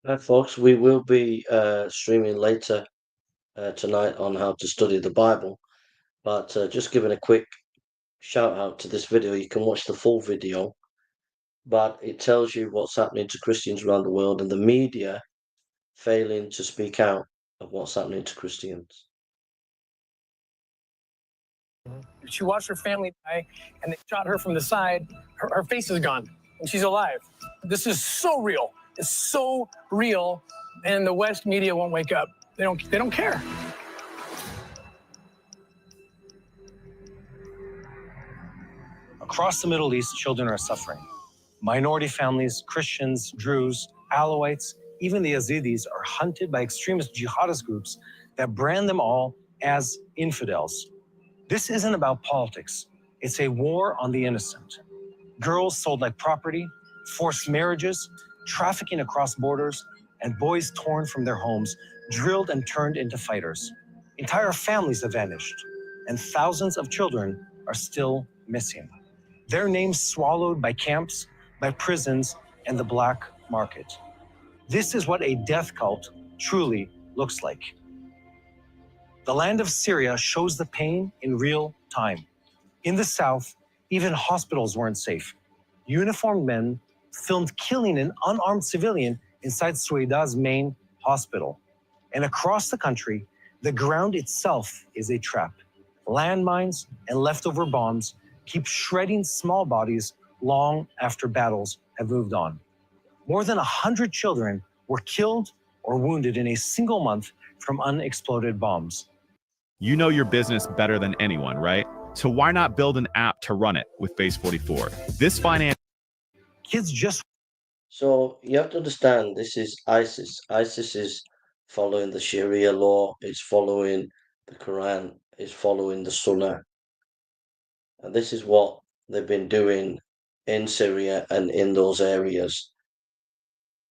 Hi, folks. We will be streaming later tonight on how to study the Bible, but just giving a quick shout out to this video. You can watch the full video, but it tells you what's happening to Christians around the world and the media failing to speak out of what's happening to Christians. She watched her family die, and they shot her from the side. Her face is gone, and she's alive. This is so real. It's so real, and the West media won't wake up. They don't care. Across the Middle East, children are suffering. Minority families, Christians, Druze, Alawites, even the Yazidis are hunted by extremist jihadist groups that brand them all as infidels. This isn't about politics. It's a war on the innocent. Girls sold like property, forced marriages, trafficking across borders, and boys torn from their homes, drilled and turned into fighters. Entire families have vanished, and thousands of children are still missing. Their names swallowed by camps, by prisons, and the black market. This is what a death cult truly looks like. The land of Syria shows the pain in real time. In the south, even hospitals weren't safe. Uniformed men filmed killing an unarmed civilian inside Sueda's main hospital. And across the country, the ground itself is a trap. Landmines and leftover bombs keep shredding small bodies long after battles have moved on. More than 100 children were killed or wounded in a single month from unexploded bombs. You know your business better than anyone, right? So why not build an app to run it with Base 44? This finance... Kids just... So you have to understand, this is ISIS. ISIS is following the Sharia law, it's following the Quran, it's following the Sunnah. And this is what they've been doing in Syria and in those areas.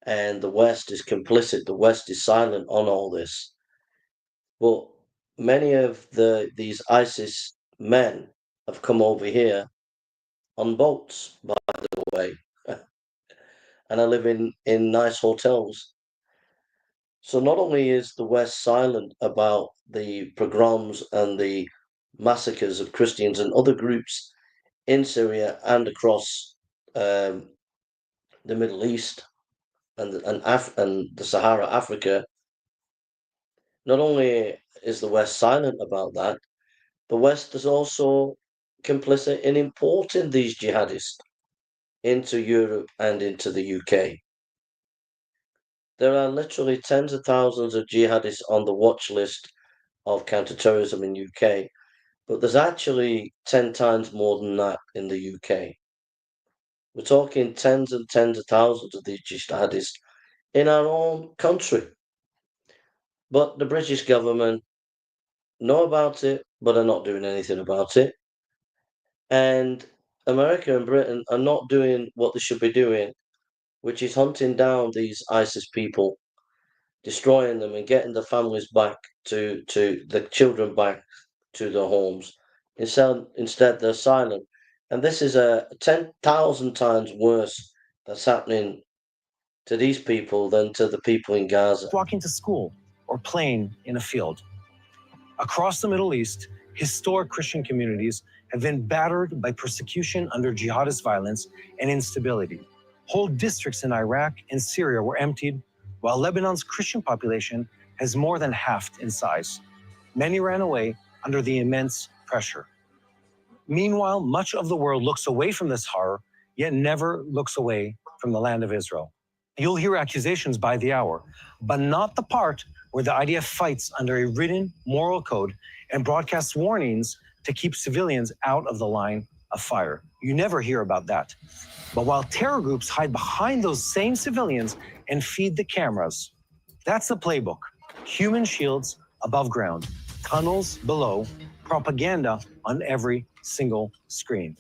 And the West is complicit. The West is silent on all this. But many of these ISIS men have come over here on boats, by the way, and are living in nice hotels. So not only is the West silent about the pogroms and the massacres of Christians and other groups in Syria and across the Middle East and the Sahara Africa, not only is the West silent about that, the West is also complicit in importing these jihadists into Europe and into the UK. There are literally tens of thousands of jihadists on the watch list of counterterrorism in UK, but there's actually 10 times more than that in the UK. We're talking tens and tens of thousands of these jihadists in our own country. But the British government know about it, but are not doing anything about it. And America and Britain are not doing what they should be doing, which is hunting down these ISIS people, destroying them and getting the families back to the children back to their homes. Instead, they're silent. And this is a 10,000 times worse that's happening to these people than to the people in Gaza. Walking to school or playing in a field. Across the Middle East, historic Christian communities have been battered by persecution under jihadist violence and instability. Whole districts in Iraq and Syria were emptied, while Lebanon's Christian population has more than halved in size. Many ran away under the immense pressure. Meanwhile, much of the world looks away from this horror, yet never looks away from the land of Israel. You'll hear accusations by the hour, but not the part where the IDF fights under a written moral code and broadcasts warnings to keep civilians out of the line of fire. You never hear about that. But while terror groups hide behind those same civilians and feed the cameras, that's the playbook. Human shields above ground, tunnels below, propaganda on every single screen.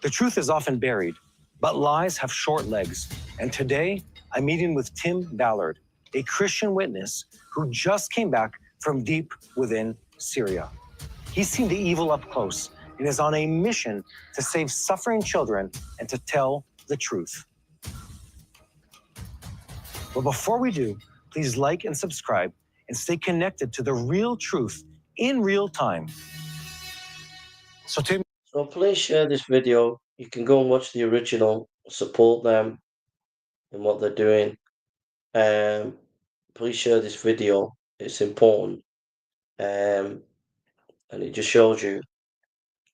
The truth is often buried, but lies have short legs. And today, I'm meeting with Tim Ballard, a Christian witness who just came back from deep within Syria. He's seen the evil up close and is on a mission to save suffering children and to tell the truth. But before we do, please like and subscribe and stay connected to the real truth in real time. So Tim, So please share this video. You can go and watch the original, support them in what they're doing. Please share this video. It's important. And it just shows you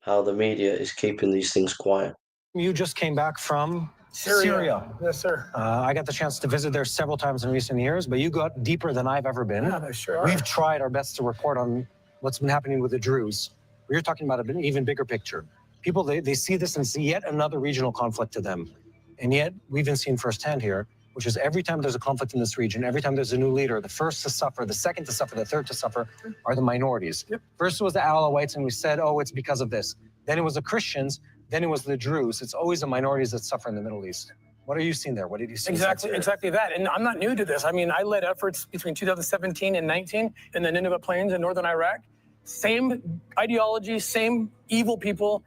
how the media is keeping these things quiet. you just came back from Syria. Yes, sir. I got the chance to visit there several times in recent years, but you got deeper than I've ever been. Yeah, they sure are. We've tried our best to report on what's been happening with the Druze. We're talking about an even bigger picture. People, they see this and see yet another regional conflict to them. And yet, we've been seeing firsthand here, which is every time there's a conflict in this region, every time there's a new leader, the first to suffer, the second to suffer, the third to suffer are the minorities. Yep. First it was the Alawites, and we said, oh, it's because of this. Then it was the Christians, then it was the Druze. It's always the minorities that suffer in the Middle East. What are you seeing there? What did you see? Exactly that. And I'm not new to this. I mean, I led efforts between 2017 and 19 in the Nineveh Plains in northern Iraq. Same ideology, same evil people.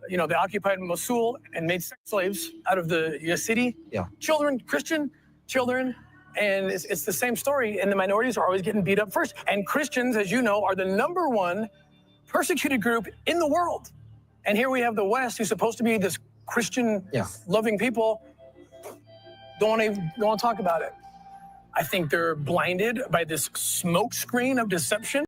They occupied Mosul and made sex slaves out of the Yazidi. Yeah. Children, Christian children. And it's the same story. And the minorities are always getting beat up first. And Christians, as you know, are the number1 persecuted group in the world. And here we have the West, who's supposed to be this Christian-loving people, don't want to talk about it. I think they're blinded by this smoke screen of deception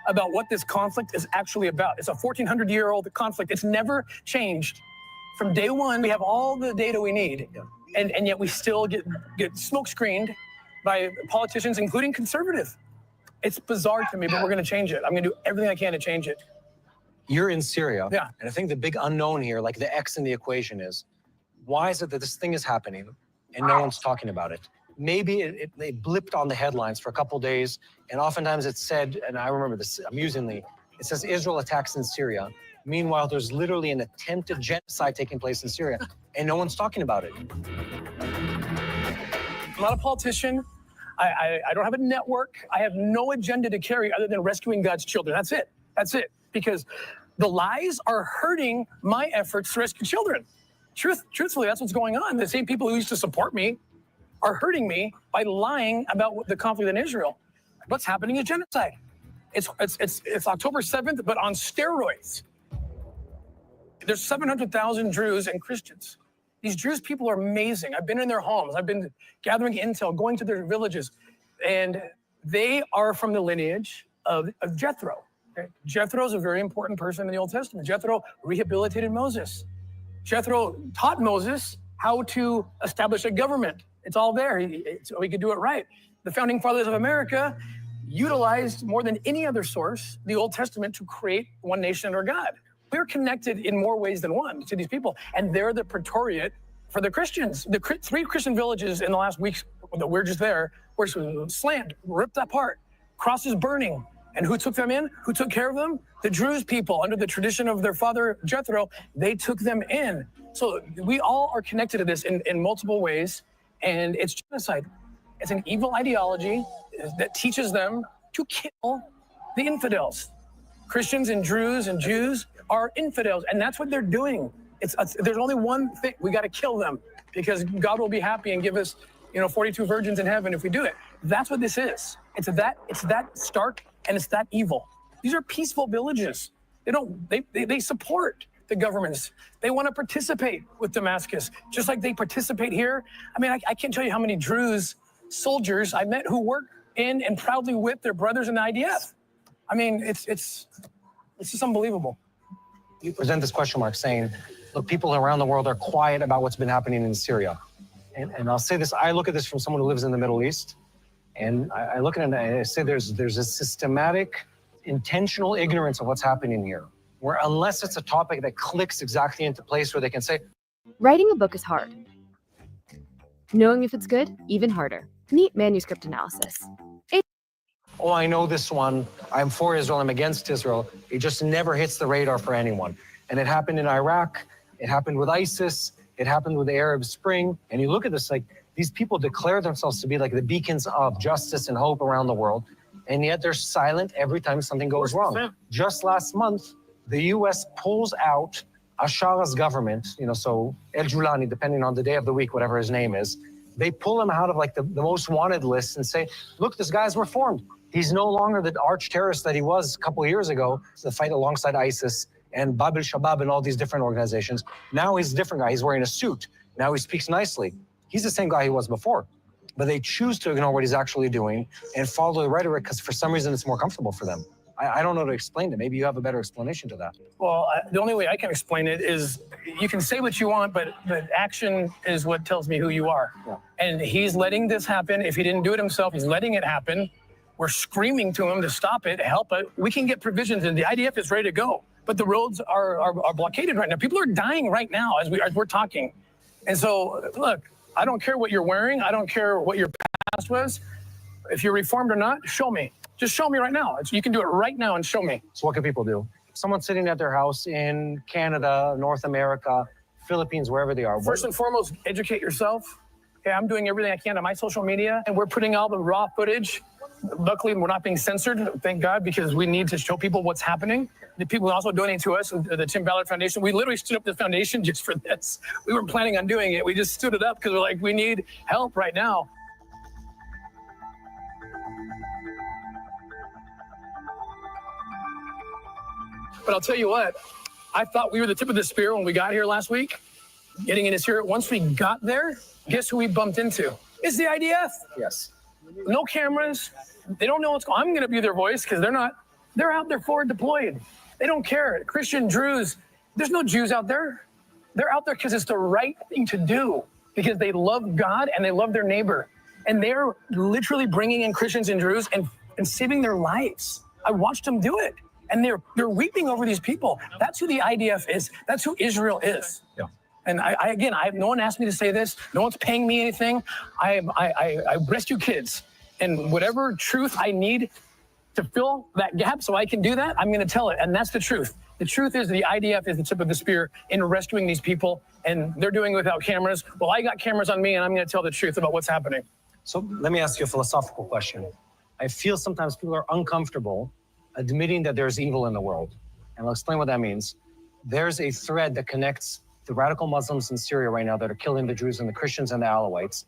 about what this conflict is actually about. It's a 1,400-year-old conflict. It's never changed. From day one, we have all the data we need, and yet we still get smoke screened by politicians, including conservative. It's bizarre to me, but we're going to change it. I'm going to do everything I can to change it. You're in Syria. Yeah. And I think the big unknown here, like the X in the equation, is why is it that this thing is happening and no one's talking about it? Maybe it blipped on the headlines for a couple days, and oftentimes it's said, and I remember this amusingly, it says Israel attacks in Syria. Meanwhile, there's literally an attempted genocide taking place in Syria, and no one's talking about it. I'm not a politician. I don't have a network. I have no agenda to carry other than rescuing God's children. That's it. That's it. Because the lies are hurting my efforts to rescue children. Truthfully, that's what's going on. The same people who used to support me are hurting me by lying about the conflict in Israel. What's happening is genocide. It's October 7th, but on steroids. There's 700,000 Druze and Christians. These Druze people are amazing. I've been in their homes. I've been gathering intel, going to their villages, and they are from the lineage of Jethro. Okay? Jethro is a very important person in the Old Testament. Jethro rehabilitated Moses. Jethro taught Moses how to establish a government. It's all there, so he could do it right. The founding fathers of America utilized more than any other source the Old Testament to create one nation under God. We're connected in more ways than one to these people, and they're the praetoriat for the Christians. The 3 Christian villages in the last weeks that we're just there were slammed, ripped apart, crosses burning. And who took them in? Who took care of them? The Druze people, under the tradition of their father Jethro, they took them in. So we all are connected to this in multiple ways, and it's genocide. It's an evil ideology that teaches them to kill the infidels. Christians and Druze and Jews are infidels, and that's what they're doing. There's only one thing: we got to kill them, because God will be happy and give us, 42 virgins in heaven if we do it. That's what this is. It's that stark, and it's that evil. These are peaceful villages. They support the governments. They want to participate with Damascus, just like they participate here. I mean, I can't tell you how many Druze soldiers I met who work in and proudly with their brothers in the IDF. I mean, it's just unbelievable. You present this question mark saying, look, people around the world are quiet about what's been happening in Syria. And I'll say this, I look at this from someone who lives in the Middle East, and I look at it and I say there's a systematic, intentional ignorance of what's happening here, where unless it's a topic that clicks exactly into place where they can say, writing a book is hard. Knowing if it's good, even harder. Meet manuscript analysis. oh, I know this one, I'm for Israel, I'm against Israel. It just never hits the radar for anyone. And it happened in Iraq, it happened with ISIS, it happened with the Arab Spring. And you look at this, like, these people declare themselves to be like the beacons of justice and hope around the world, and yet they're silent every time something goes wrong. Just last month, the US pulls out Ashar's government, so El Julani, depending on the day of the week, whatever his name is, They pull him out of like the most wanted list and say, look, this guy's reformed. He's no longer the arch terrorist that he was a couple of years ago to fight alongside ISIS and Bab al-Shabaab and all these different organizations. Now he's a different guy. He's wearing a suit. Now he speaks nicely. He's the same guy he was before. But they choose to ignore what he's actually doing and follow the rhetoric because for some reason it's more comfortable for them. I don't know how to explain it. Maybe you have a better explanation to that. Well, the only way I can explain it is you can say what you want, but action is what tells me who you are. Yeah. And he's letting this happen. If he didn't do it himself, he's letting it happen. We're screaming to him to stop it, help it. We can get provisions, and the IDF is ready to go. But the roads are blockaded right now. People are dying right now as we're talking. And so, look, I don't care what you're wearing. I don't care what your past was. If you're reformed or not, show me. Just show me right now. You can do it right now and show me. So what can people do? Someone sitting at their house in Canada, North America, Philippines, wherever they are. First and foremost, educate yourself. Okay, I'm doing everything I can on my social media, and we're putting all the raw footage. Luckily, we're not being censored, thank God, because we need to show people what's happening. The people also donate to us, the Tim Ballard Foundation. We literally stood up the foundation just for this. We weren't planning on doing it. We just stood it up because we're like, we need help right now. But I'll tell you what, I thought we were the tip of the spear when we got here last week, getting into Syria. Once we got there, guess who we bumped into? It's the IDF. Yes. No cameras. They don't know what's going on. I'm going to be their voice because they're out there forward deployed. They don't care. Christian, Druze, there's no Jews out there. They're out there because it's the right thing to do, because they love God and they love their neighbor. And they're literally bringing in Christians and Druze and saving their lives. I watched them do it. And they're weeping over these people. That's who the IDF is. That's who Israel is. Yeah. And no one asked me to say this. No one's paying me anything. I rescue kids, and whatever truth I need to fill that gap so I can do that, I'm going to tell it. And that's the truth. The truth is the IDF is the tip of the spear in rescuing these people, and they're doing it without cameras. Well, I got cameras on me, and I'm going to tell the truth about what's happening. So let me ask you a philosophical question. I feel sometimes people are uncomfortable admitting that there's evil in the world. And I'll explain what that means. There's a thread that connects the radical Muslims in Syria right now that are killing the Druze and the Christians and the Alawites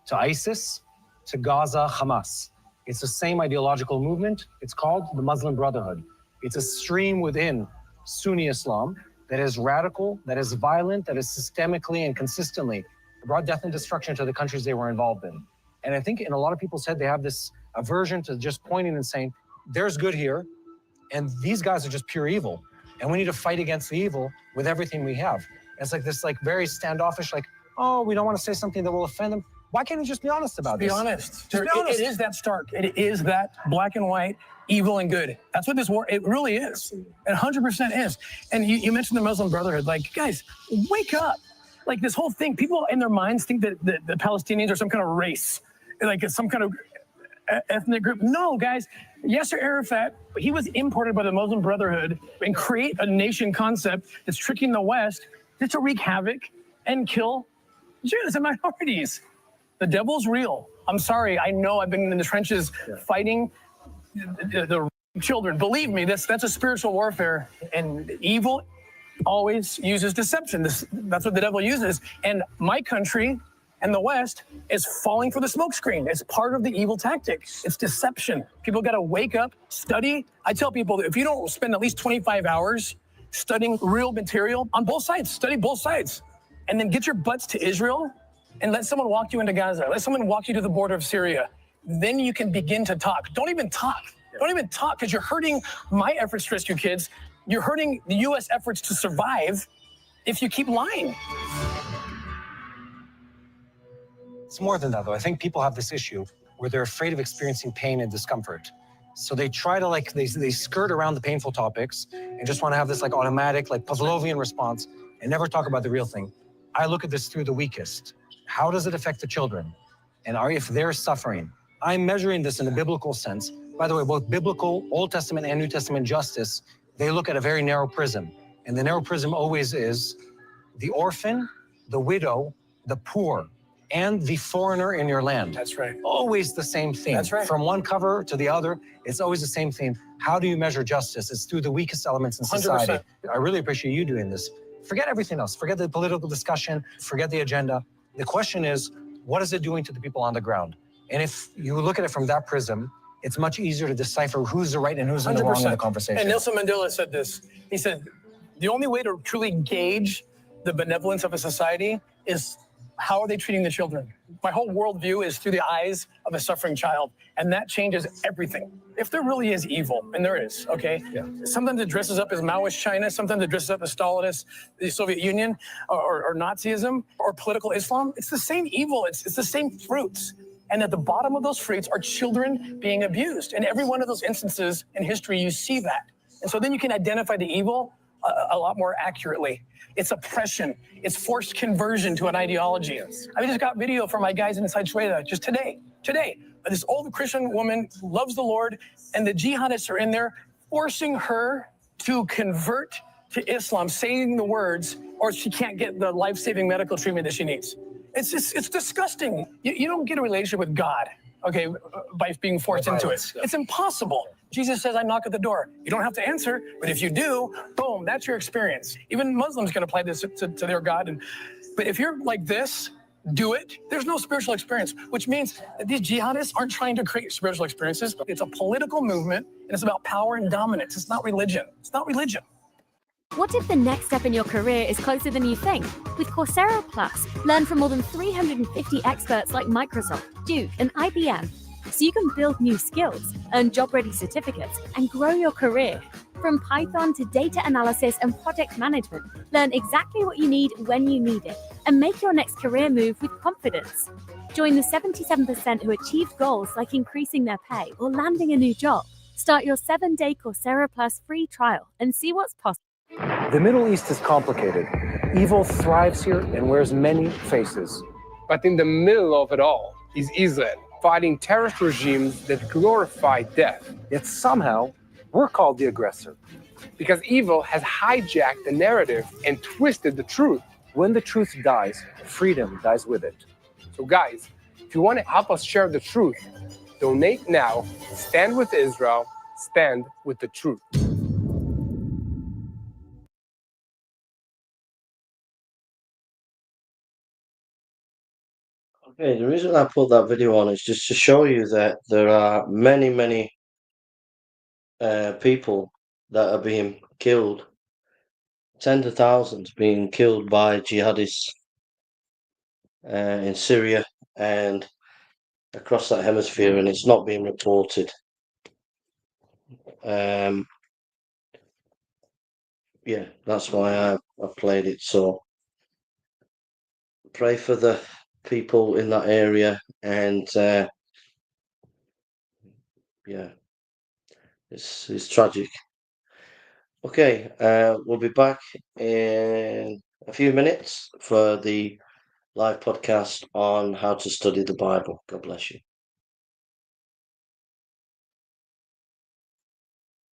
to ISIS, to Gaza, Hamas. It's the same ideological movement. It's called the Muslim Brotherhood. It's a stream within Sunni Islam that is radical, that is violent, that is systemically and consistently brought death and destruction to the countries they were involved in. And I think in a lot of people's head, they have this aversion to just pointing and saying, there's good here, and these guys are just pure evil. And we need to fight against the evil with everything we have. And it's like this very standoffish, like, oh, we don't want to say something that will offend them. Why can't we just be honest about this? Be honest. Just be honest. It is that stark. It is that black and white, evil and good. That's what this war, it really is. It 100% is. And you mentioned the Muslim Brotherhood. Like, guys, wake up. Like this whole thing, people in their minds think that the Palestinians are some kind of race, like it's some kind of ethnic group. No, guys, Yasser Arafat, he was imported by the Muslim Brotherhood and create a nation concept that's tricking the West just to wreak havoc and kill Jews and minorities. The devil's real. I'm sorry. I know I've been in the trenches fighting the children. Believe me, that's a spiritual warfare, and evil always uses deception. That's what the devil uses. And my country and the West is falling for the smokescreen. It's part of the evil tactic. It's deception. People got to wake up, study. I tell people that if you don't spend at least 25 hours studying real material on both sides, study both sides, and then get your butts to Israel and let someone walk you into Gaza, let someone walk you to the border of Syria, then you can begin to talk. Don't even talk. Don't even talk, because you're hurting my efforts to rescue kids. You're hurting the U.S. efforts to survive if you keep lying. It's more than that, though. I think people have this issue where they're afraid of experiencing pain and discomfort. So they try to they skirt around the painful topics and just want to have this automatic, Pavlovian response and never talk about the real thing. I look at this through the weakest. How does it affect the children? And if they're suffering? I'm measuring this in a biblical sense. By the way, both biblical, Old Testament and New Testament justice, they look at a very narrow prism. And the narrow prism always is the orphan, the widow, the poor, and the foreigner in your land. That's right. Always the same theme. That's right. From one cover to the other, it's always the same theme. How do you measure justice? It's through the weakest elements in society. 100%. I really appreciate you doing this. Forget everything else. Forget the political discussion. Forget the agenda. The question is, what is it doing to the people on the ground? And if you look at it from that prism, it's much easier to decipher who's the right and who's in the wrong in the conversation. And Nelson Mandela said this. He said, the only way to truly gauge the benevolence of a society is how are they treating the children? My whole worldview is through the eyes of a suffering child, and that changes everything. If there really is evil, and there is, okay? Yeah. Sometimes it dresses up as Maoist China, sometimes it dresses up as Stalinist, the Soviet Union, or Nazism, or political Islam. It's the same evil, it's the same fruits. And at the bottom of those fruits are children being abused. And every one of those instances in history, you see that. And so then you can identify the evil a lot more accurately. It's oppression. It's forced conversion to an ideology. I just got video from my guys inside Shweta just today. This old Christian woman loves the Lord, and the jihadists are in there forcing her to convert to Islam, saying the words, or she can't get the life-saving medical treatment that she needs. It's disgusting. You don't get a relationship with God, okay, by being forced into it. It's impossible. Jesus says, I knock at the door. You don't have to answer, but if you do, boom, that's your experience. Even Muslims can apply this to their God. But if you're like this, do it. There's no spiritual experience, which means that these jihadists aren't trying to create spiritual experiences. It's a political movement, and it's about power and dominance. It's not religion. It's not religion. What if the next step in your career is closer than you think? With Coursera Plus, learn from more than 350 experts like Microsoft, Duke, and IBM, so you can build new skills, earn job-ready certificates, and grow your career. From Python to data analysis and project management, learn exactly what you need when you need it, and make your next career move with confidence. Join the 77% who achieved goals like increasing their pay or landing a new job. Start your 7-day Coursera Plus free trial and see what's possible. The Middle East is complicated. Evil thrives here and wears many faces. But in the middle of it all is Israel, fighting terrorist regimes that glorify death. Yet somehow, we're called the aggressor. Because evil has hijacked the narrative and twisted the truth. When the truth dies, freedom dies with it. So guys, if you want to help us share the truth, donate now, stand with Israel, stand with the truth. Okay, the reason I put that video on is just to show you that there are many people that are being killed, tens of thousands being killed by jihadists in Syria and across that hemisphere, and it's not being reported. Yeah, that's why I played it. So pray for the people in that area, and yeah, it's tragic. Okay, we'll be back in a few minutes for the live podcast on how to study the Bible. God bless you.